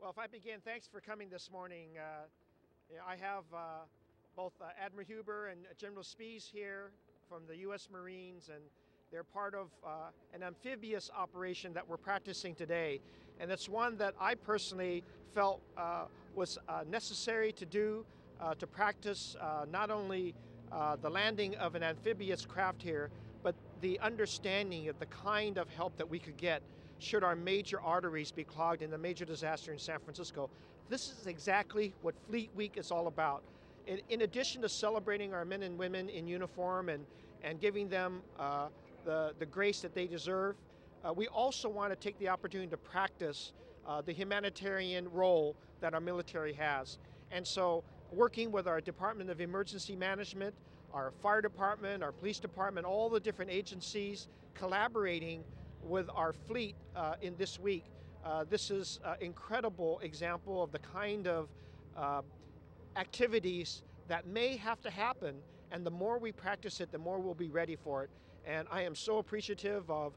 Well, if I begin, thanks for coming this morning. I have both Admiral Huber and General Spies here from the U.S. Marines, and they're part of an amphibious operation that we're practicing today. And it's one that I personally felt was necessary to do to practice not only the landing of an amphibious craft here, but the understanding of the kind of help that we could get should our major arteries be clogged in a major disaster in San Francisco. This is exactly what Fleet Week is all about. In addition to celebrating our men and women in uniform and giving them the grace that they deserve, we also want to take the opportunity to practice the humanitarian role that our military has. And so working with our Department of Emergency Management, our fire department, our police department, all the different agencies collaborating with our fleet in this week. This is an incredible example of the kind of activities that may have to happen, and the more we practice it, the more we'll be ready for it. And I am so appreciative of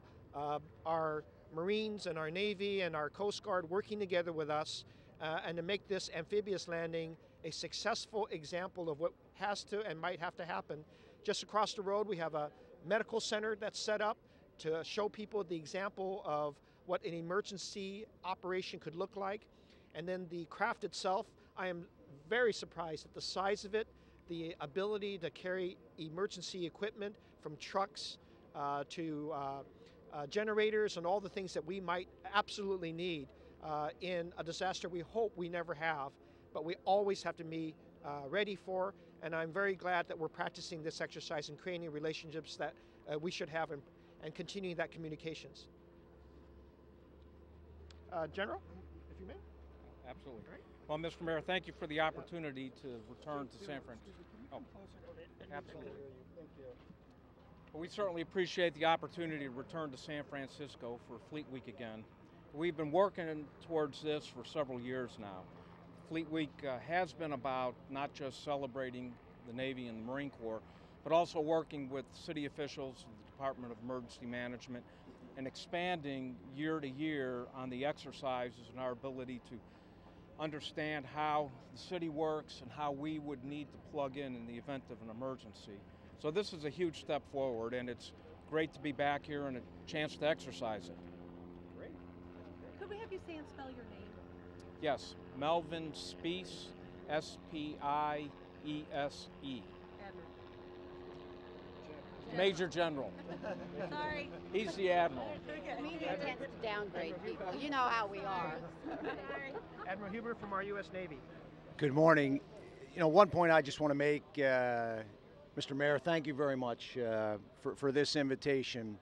our Marines and our Navy and our Coast Guard working together with us and to make this amphibious landing a successful example of what has to and might have to happen. Just across the road, we have a medical center that's set up to show people the example of what an emergency operation could look like. And then the craft itself, I am very surprised at the size of it, the ability to carry emergency equipment from trucks to generators and all the things that we might absolutely need in a disaster we hope we never have, but we always have to be ready for. And I'm very glad that we're practicing this exercise and creating relationships that we should have and continuing that communications. General, if you may. Absolutely. Right. Well, Mr. Mayor, thank you for the opportunity to return to San Francisco. Oh, absolutely. Thank you. Well, we certainly appreciate the opportunity to return to San Francisco for Fleet Week again. We've been working towards this for several years now. Fleet Week has been about not just celebrating the Navy and the Marine Corps, but also working with city officials, the Department of Emergency Management, and expanding year to year on the exercises and our ability to understand how the city works and how we would need to plug in the event of an emergency. So this is a huge step forward, and it's great to be back here and a chance to exercise it. Great. Could we have you say and spell your name? Yes, Melvin Spies, S-P-I-E-S-E. Major General. Sorry. He's the Admiral. Media tends to downgrade people. You know how we are. Sorry. Admiral Huber from our U.S. Navy. Good morning. One point I just want to make, Mr. Mayor, thank you very much for this invitation.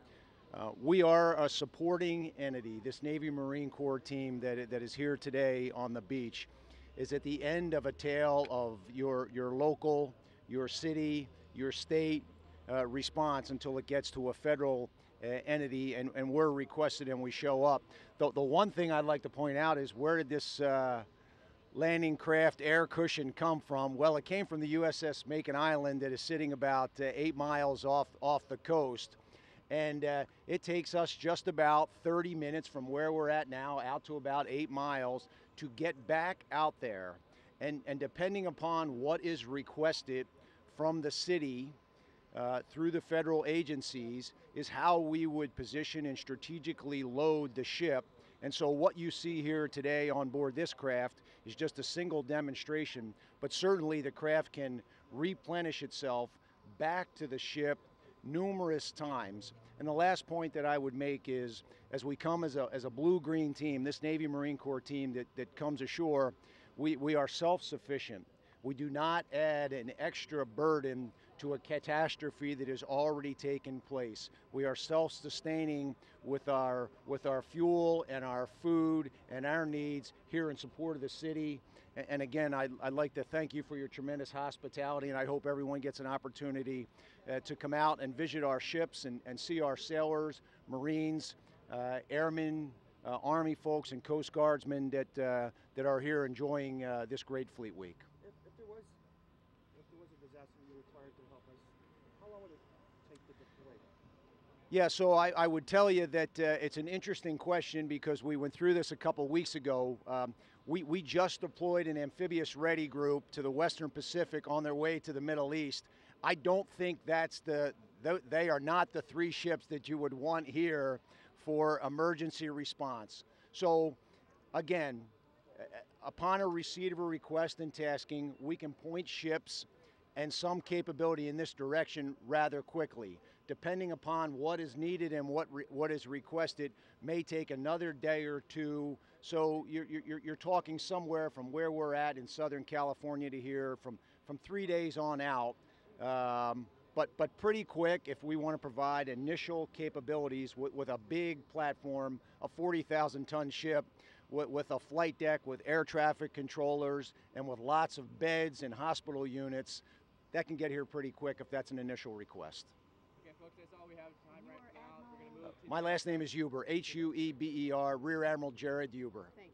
We are a supporting entity. This Navy Marine Corps team that is here today on the beach is at the end of a tale of your local, your city, your state response until it gets to a federal entity and we're requested and we show up. The one thing I'd like to point out is, where did this landing craft air cushion come from? Well, it came from the USS Macon Island that is sitting about 8 miles off the coast. And it takes us just about 30 minutes from where we're at now out to about 8 miles to get back out there. And depending upon what is requested from the city through the federal agencies is how we would position and strategically load the ship. And so what you see here today on board this craft is just a single demonstration, but certainly the craft can replenish itself back to the ship numerous times. And the last point that I would make is, as we come as a blue-green team, this Navy Marine Corps team that comes ashore, we are self-sufficient. We do not add an extra burden to a catastrophe that has already taken place. We are self-sustaining with our fuel and our food and our needs here in support of the city. And again, I'd like to thank you for your tremendous hospitality, and I hope everyone gets an opportunity to come out and visit our ships and see our sailors, Marines, airmen, Army folks, and Coast Guardsmen that are here enjoying this great Fleet Week. If there was a disaster and you were required to help us, how long would it take to deploy? Yeah, so I would tell you that it's an interesting question because we went through this a couple weeks ago. We just deployed an amphibious ready group to the Western Pacific on their way to the Middle East. I don't think they are not the 3 ships that you would want here for emergency response. So again, upon a receipt of a request and tasking, we can point ships and some capability in this direction rather quickly. Depending upon what is needed and what is requested may take another day or 2. So you're talking somewhere from where we're at in Southern California to here from 3 days on out. But pretty quick if we want to provide initial capabilities with a big platform, a 40,000-ton ship, with a flight deck, with air traffic controllers, and with lots of beds and hospital units. That can get here pretty quick if that's an initial request. Okay, folks, that's all we have time right now. We're going to move to My last name is Huber, H-U-E-B-E-R, Rear Admiral Jared Huber. Thank